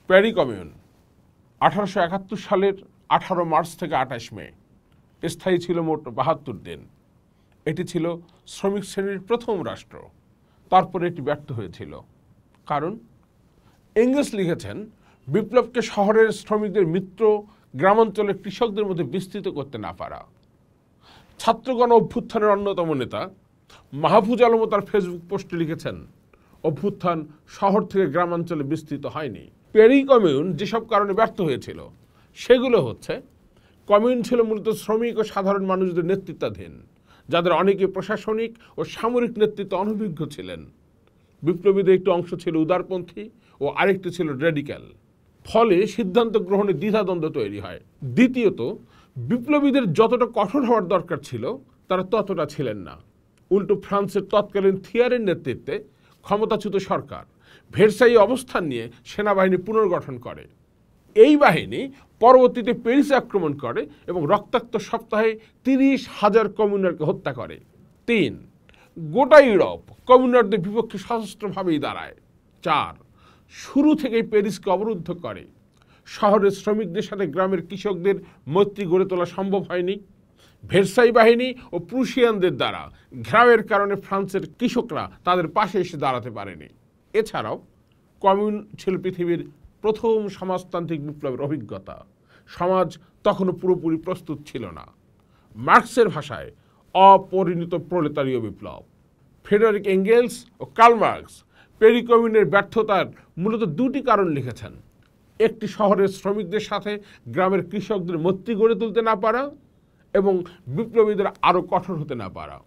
প্যারি commune 1871 সালের 18 March থেকে 28 মে স্থায়ী ছিল মোট 72 দিন। এটি ছিল শ্রমিক শ্রেণীর প্রথম রাষ্ট্র। তারপরে এটি ব্যর্থ হয়েছিল। কারণ এঙ্গেলস লিখেছেন, বিপ্লবকে শহরের শ্রমিকদের মিত্র গ্রামাঞ্চলের কৃষকদের মধ্যে বিস্তৃত করতে না পারা। ছাত্রগণ অভ্যুত্থানের অন্যতম নেতা মাহফুজ আলমও তার ফেসবুক পোস্টে লিখেছেন, অভ্যুত্থান শহর থেকে গ্রামাঞ্চলে বিস্তৃত হয়নি। প্যারি কমিউন যেসব কারণে ব্যর্থ হয়েছিল সেগুলো হচ্ছে, কমিউন ছিল মূলত শ্রমিক ও সাধারণ মানুষদের নেতৃত্বাধীন, যাদের অনেকে প্রশাসনিক ও সামরিক নেতৃত্বে অনভিজ্ঞ ছিলেন। বিপ্লবীদের একটি অংশ ছিল উদারপন্থী ও আরেকটি ছিল রেডিক্যাল। ফলে সিদ্ধান্ত গ্রহণে দ্বিধাদ্বন্দ্ব তৈরি হয়। দ্বিতীয়ত, বিপ্লবীদের যতটা কঠোর হওয়ার দরকার ছিল তারা ততটা ছিলেন না। উল্টো ফ্রান্সের তৎকালীন থিয়ারের নেতৃত্বে ক্ষমতাচ্যুত সরকার ভেরসাই অবস্থান নিয়ে সেনাবাহিনী পুনর্গঠন করে। এই বাহিনী পরবর্তীতে প্যারিসে আক্রমণ করে এবং রক্তাক্ত সপ্তাহে 30,000 কমিউনারকে হত্যা করে। 3. গোটা ইউরোপ কমিউনারদের বিপক্ষে সশস্ত্রভাবেই দাঁড়ায়। 4. শুরু থেকেই প্যারিসকে অবরুদ্ধ করে। শহরের শ্রমিকদের সাথে গ্রামের কৃষকদের মৈত্রী গড়ে তোলা সম্ভব হয়নি। ভেরসাই বাহিনী ও প্রুশিয়ানদের দ্বারা ঘেরাওয়ের কারণে ফ্রান্সের কৃষকরা তাদের পাশে এসে দাঁড়াতে পারেনি। এছাড়াও কমিউন ছিল পৃথিবীর প্রথম সমাজতান্ত্রিক বিপ্লবের অভিজ্ঞতা। সমাজ তখনও পুরোপুরি প্রস্তুত ছিল না। মার্কসের ভাষায় অপরিণত প্রলেতারীয় বিপ্লব। ফ্রেডরিক এঙ্গেলস ও কার্ল মার্কস প্যারি কমিউনের ব্যর্থতার মূলত দুটি কারণ লিখেছেন। একটি, শহরের শ্রমিকদের সাথে গ্রামের কৃষকদের মৈত্রী গড়ে তুলতে না পারা এবং বিপ্লবীদের আরও কঠোর হতে না পারা।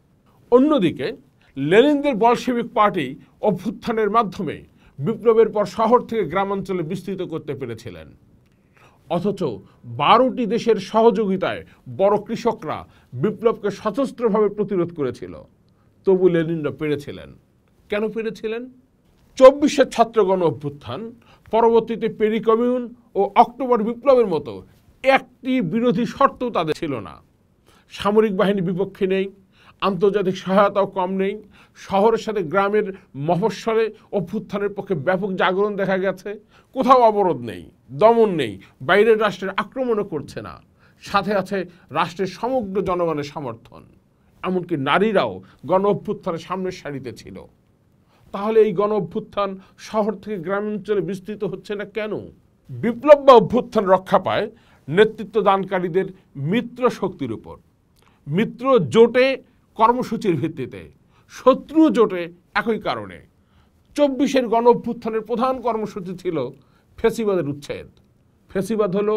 অন্যদিকে লেনিনদের বলশেভিক পার্টি অভ্যুত্থানের মাধ্যমে বিপ্লবের পর শহর থেকে গ্রামাঞ্চলে বিস্তৃত করতে পেরেছিলেন। অথচ 12টি দেশের সহযোগিতায় বড় কৃষকরা বিপ্লবকে সশস্ত্রভাবে প্রতিরোধ করেছিল। তবু লেনিনরা পেরেছিলেন। কেন পেরেছিলেন? 24-এর ছাত্রগণ অভ্যুত্থান, পরবর্তীতে প্যারি কমিউন ও অক্টোবর বিপ্লবের মতো একটি বিরোধী শর্তও তাদের ছিল না। সামরিক বাহিনী বিপক্ষে নেই, আন্তর্জাতিক সহায়তাও কম নেই। শহরের সাথে গ্রামের মফস্বলে অভ্যুত্থানের পক্ষে ব্যাপক জাগরণ দেখা গেছে। কোথাও অবরোধ নেই, দমন নেই, বাইরের রাষ্ট্রের আক্রমণও করছে না। সাথে আছে রাষ্ট্রের সমগ্র জনগণের সমর্থন। এমনকি নারীরাও গণ অভ্যুত্থানের সামনের সারিতে ছিল। তাহলে এই গণ অভ্যুত্থান শহর থেকে গ্রামাঞ্চলে বিস্তৃত হচ্ছে না কেন? বিপ্লব বা অভ্যুত্থান রক্ষা পায় নেতৃত্ব দানকারীদের মিত্র শক্তির উপর। মিত্র জোটে কর্মসূচির ভিত্তিতে, শত্রু জোটে একই কারণে। 24-এর গণ অভ্যুত্থানের প্রধান কর্মসূচি ছিল ফ্যাসিবাদের উচ্ছেদ। ফ্যাসিবাদ হলো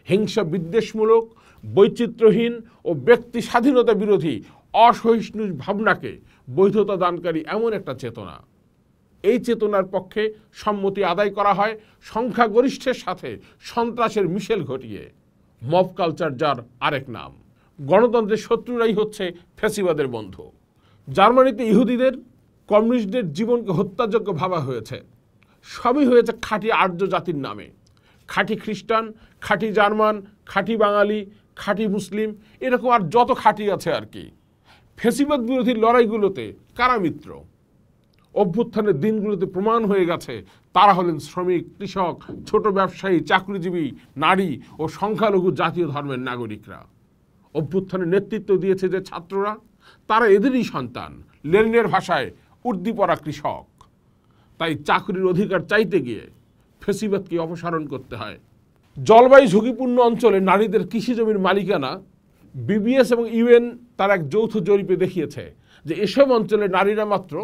হিংসা বিদ্বেষমূলক, বৈচিত্র্যহীন ও ব্যক্তি স্বাধীনতা বিরোধী অসহিষ্ণু ভাবনাকে বৈধতা দানকারী এমন একটা চেতনা। এই চেতনার পক্ষে সম্মতি আদায় করা হয় সংখ্যাগরিষ্ঠের সাথে সন্ত্রাসের মিশেল ঘটিয়ে। মব কালচার যার আরেক নাম। গণতন্ত্রের শত্রুরাই হচ্ছে ফ্যাসিবাদের বন্ধু। জার্মানিতে ইহুদিদের, কমিউনিস্টদের জীবনকে হত্যাযোগ্য ভাবা হয়েছে। সবই হয়েছে খাঁটি আর্য জাতির নামে। খাঁটি খ্রিস্টান, খাঁটি জার্মান, খাঁটি বাঙালি, খাঁটি মুসলিম, এরকম আর যত খাঁটি আছে আর কি। ফ্যাসিবাদ বিরোধী লড়াইগুলোতে কারা মিত্র? অভ্যুত্থানের দিনগুলোতে প্রমাণ হয়ে গেছে তারা হলেন শ্রমিক, কৃষক, ছোট ব্যবসায়ী, চাকরিজীবী, নারী ও সংখ্যালঘু জাতীয় ধর্মের নাগরিকরা। অভ্যুত্থানের নেতৃত্ব দিয়েছে যে ছাত্ররা, তারা এদেরই সন্তান। লেনিনের ভাষায় উর্দিপরা কৃষক। তাই চাকরির অধিকার চাইতে গিয়ে ফ্যাসিবাদকে অপসারণ করতে হয়। জলবায়ু ঝুঁকিপূর্ণ অঞ্চলে নারীদের কৃষি জমির মালিকানা, বিবিএস এবং ইউএন তার এক যৌথ জরিপে দেখিয়েছে যে এসব অঞ্চলে নারীরা মাত্র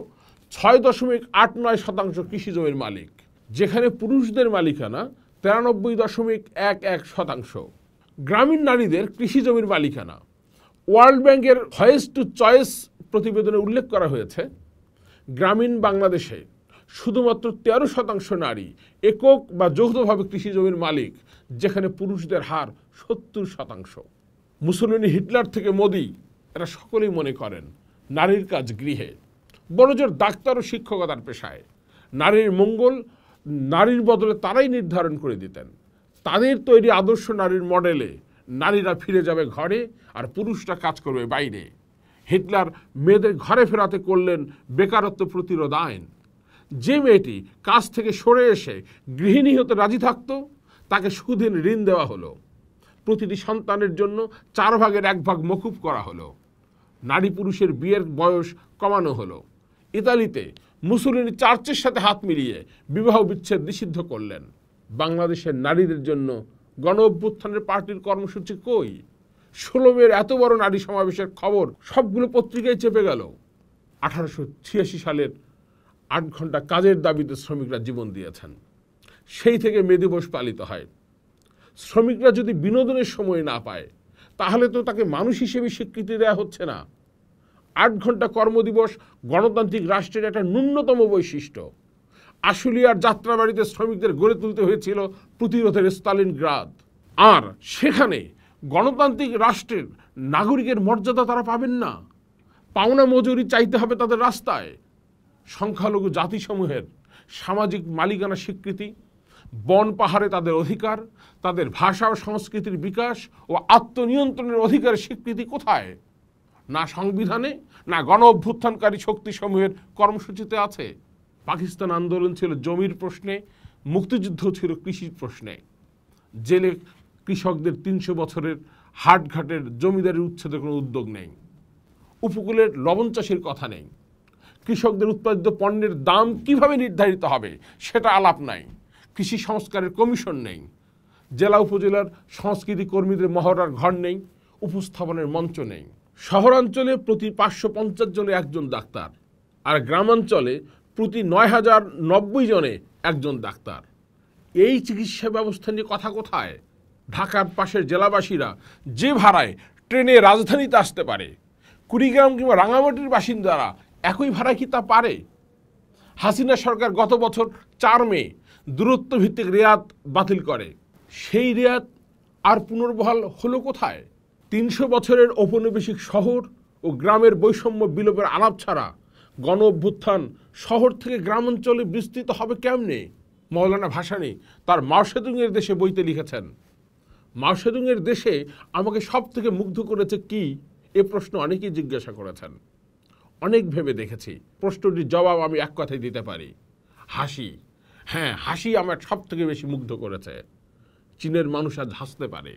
6.89% কৃষি জমির মালিক, যেখানে পুরুষদের মালিকানা 93.11%। গ্রামীণ নারীদের কৃষি জমির মালিকানা, ওয়ার্ল্ড ব্যাংকের ভয়েস টু চয়েস প্রতিবেদনে উল্লেখ করা হয়েছে, গ্রামীণ বাংলাদেশে শুধুমাত্র 13% নারী একক বা যৌথভাবে কৃষি জমির মালিক, যেখানে পুরুষদের হার 70%। মুসলিনী, হিটলার থেকে মোদি, এরা সকলেই মনে করেন নারীর কাজ গৃহে, বড়জোর ডাক্তার ও শিক্ষকতার পেশায়। নারীর মঙ্গল নারীর বদলে তারাই নির্ধারণ করে দিতেন। তাদের তৈরি আদর্শ নারীর মডেলে নারীরা ফিরে যাবে ঘরে আর পুরুষরা কাজ করবে বাইরে। হিটলার মেয়েদের ঘরে ফেরাতে করলেন বেকারত্ব প্রতিরোধ আইন, যে মেয়েটি কাজ থেকে সরে এসে গৃহিণী হতে রাজি থাকত তাকে সুদিন ঋণ দেওয়া হলো। প্রতিটি সন্তানের জন্য 4 ভাগের 1 ভাগ মকুব করা হলো। নারী পুরুষের বিয়ের বয়স কমানো হলো। ইতালিতে মুসোলিনি চার্চের সাথে হাত মিলিয়ে বিবাহ বিচ্ছেদ নিষিদ্ধ করলেন। বাংলাদেশের নারীদের জন্য গণ অভ্যুত্থানের পার্টির কর্মসূচি কই? 16 মের এত বড় নারী সমাবেশের খবর সবগুলো পত্রিকায় চেপে গেল। 1886 সালের 8 ঘন্টা কাজের দাবিতে শ্রমিকরা জীবন দিয়েছেন। সেই থেকে মে দিবস পালিত হয়। শ্রমিকরা যদি বিনোদনের সময় না পায় তাহলে তো তাকে মানুষ হিসেবে স্বীকৃতি দেওয়া হচ্ছে না। 8 ঘন্টা কর্মদিবস গণতান্ত্রিক রাষ্ট্রের একটা ন্যূনতম বৈশিষ্ট্য। আশুলিয়ার যাত্রাবাড়িতে শ্রমিকদের গড়ে তুলতে হয়েছিল প্রতিরোধের স্টালিনগ্রাদ। আর সেখানে গণতান্ত্রিক রাষ্ট্রের নাগরিকের মর্যাদা তারা পাবেন না। পাওনা মজুরি চাইতে হবে তাদের রাস্তায়। সংখ্যালঘু জাতিসমূহের সামাজিক মালিকানা স্বীকৃতি, বন পাহাড়ে তাদের অধিকার, তাদের ভাষা ও সংস্কৃতির বিকাশ ও আত্মনিয়ন্ত্রণের অধিকারের স্বীকৃতি কোথায়? না সংবিধানে, না গণ অভ্যুত্থানকারী শক্তিসমূহের কর্মসূচিতে আছে। পাকিস্তান আন্দোলন ছিল জমির প্রশ্নে, মুক্তিযুদ্ধ ছিল কৃষির প্রশ্নে। জেলে কৃষকদের 300 বছরের হাটঘাটের জমিদারি উচ্ছেদের কোনো উদ্যোগ নেই। উপকূলের লবণ চাষের কথা নেই। কৃষকদের উৎপাদিত পণ্যের দাম কিভাবে নির্ধারিত হবে সেটা আলাপ নাই। কৃষি সংস্কারের কমিশন নেই। জেলা উপজেলার সংস্কৃতি কর্মীদের মহড়ার ঘর নেই। উপস্থাপনের মঞ্চ নেই। শহরাঞ্চলে প্রতি 550 জনে একজন ডাক্তার, আর গ্রামাঞ্চলে প্রতি 9090 জনে একজন ডাক্তার। এই চিকিৎসা ব্যবস্থা নিয়ে কথা কোথায়? ঢাকার পাশের জেলাবাসীরা যে ভাড়ায় ট্রেনে রাজধানীতে আসতে পারে, কুড়িগ্রাম কিংবা রাঙামাটির বাসিন্দারা একই ভাড়ায় কি তা পারে? হাসিনা সরকার গত বছর 4 মে দূরত্ব ভিত্তিক রেয়াত বাতিল করে। সেই রেয়াত আর পুনর্বহাল হলো কোথায়? 300 বছরের ঔপনিবেশিক শহর ও গ্রামের বৈষম্য বিলোপের আলাপ ছাড়া গণ অভ্যুত্থান শহর থেকে গ্রামাঞ্চলে বিস্তৃত হবে কেমনে? মৌলানা ভাসানী তার মাও সেতুংয়ের দেশে বইতে লিখেছেন, মাও সেতুংয়ের দেশে আমাকে সব থেকে মুগ্ধ করেছে কি? এ প্রশ্ন অনেকেই জিজ্ঞাসা করেছেন। অনেক ভেবে দেখেছি। প্রশ্নটির জবাব আমি এক কথায় দিতে পারি, হাসি। হ্যাঁ, হাসি আমার সব থেকে বেশি মুগ্ধ করেছে। চীনের মানুষ আজ হাসতে পারে।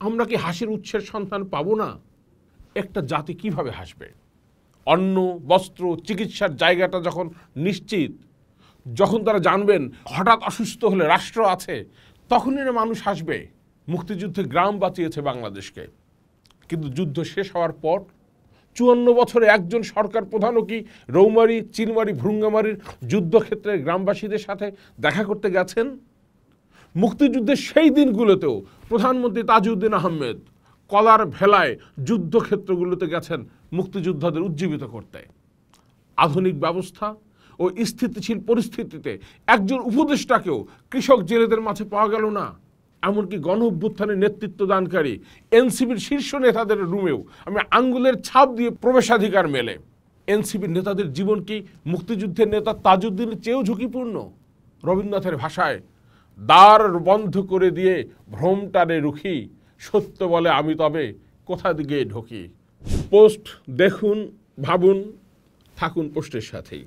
আমরা কি হাসির উৎসের সন্তান পাবো না? একটা জাতি কিভাবে হাসবে? অন্ন, বস্ত্র, চিকিৎসার জায়গাটা যখন নিশ্চিত, যখন তারা জানবেন হঠাৎ অসুস্থ হলে রাষ্ট্র আছে, তখনই না মানুষ হাসবে। মুক্তিযুদ্ধে গ্রাম বাঁচিয়েছে বাংলাদেশকে, কিন্তু যুদ্ধ শেষ হওয়ার পর 54 বছরে একজন সরকার প্রধানও কি রৌমারী, চিলমারী, ভ্রুঙ্গামারীর যুদ্ধক্ষেত্রে গ্রামবাসীদের সাথে দেখা করতে গেছেন? মুক্তিযুদ্ধের সেই দিনগুলোতেও প্রধানমন্ত্রী তাজউদ্দিন আহমেদ কলার ভেলায় যুদ্ধক্ষেত্রগুলোতে গেছেন মুক্তিযোদ্ধাদের উজ্জীবিত করতে। আধুনিক ব্যবস্থা ও স্থিতিশীল পরিস্থিতিতে একজন উপদেষ্টাকেও কৃষক জেলেদের মাঝে পাওয়া গেল না। এমনকি গণ অভ্যুত্থানের নেতৃত্ব দানকারী এনসিপির শীর্ষ নেতাদের রুমেও আমি আঙ্গুলের ছাপ দিয়ে প্রবেশাধিকার মেলে। এনসিপির নেতাদের জীবন কি মুক্তিযুদ্ধের নেতা তাজউদ্দিনের চেয়েও ঝুঁকিপূর্ণ? রবীন্দ্রনাথের ভাষায়, দ্বার বন্ধ করে দিয়ে ভ্রমটারে রুখি, সত্য বলে আমি তবে কোথা দিকে ঢুকি। পোস্ট দেখুন, ভাবুন, থাকুন পোস্টের সাথেই।